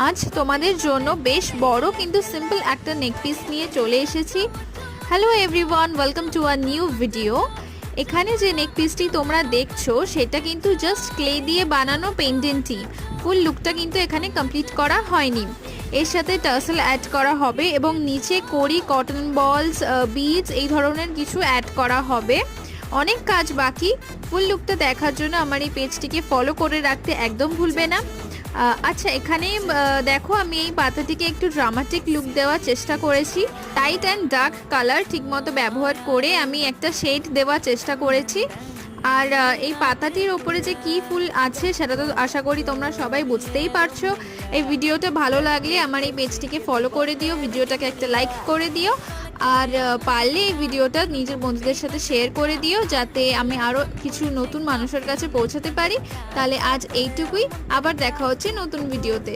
আজ তোমাদের জন্য বেশ বড় কিন্তু সিম্পল একটা নেক পিস নিয়ে চলে এসেছি। Hello everyone, welcome to a new video. এখানে যে নেক পিসটি তোমরা দেখছো সেটা কিন্তু জাস্ট ক্লে দিয়ে বানানো পেন্ডেন্টই, ফুল লুকটা কিন্তু এখানে কমপ্লিট করা হয়নি। এর সাথে টার্সেল অ্যাড করা হবে এবং নিচে কড়ি, কটন বলস, বিডস এই ধরনের কিছু অ্যাড করা হবে। অনেক কাজ বাকি। ফুল লুকটা দেখার জন্য আমার এই পেজটিকে ফলো করে রাখতে একদম ভুলবে না। আচ্ছা, এখানে দেখো আমি এই পাতাটিকে একটু ড্রামাটিক লুক দেওয়ার চেষ্টা করেছি। লাইট অ্যান্ড ডার্ক কালার ঠিকমতো ব্যবহার করে আমি একটা শেড দেওয়ার চেষ্টা করেছি। আর এই পাতাটির ওপরে যে কি ফুল আছে সেটা তো আশা করি তোমরা সবাই বুঝতেই পারছো। এই ভিডিওটা ভালো লাগলে আমার এই পেজটিকে ফলো করে দিও, ভিডিওটাকে একটা লাইক করে দিও, আর পারলে এই ভিডিওটা নিজের বন্ধুদের সাথে শেয়ার করে দিও যাতে আমি আরও কিছু নতুন মানুষের কাছে পৌঁছাতে পারি। তাহলে আজ এইটুকুই, আবার দেখা হচ্ছে নতুন ভিডিওতে।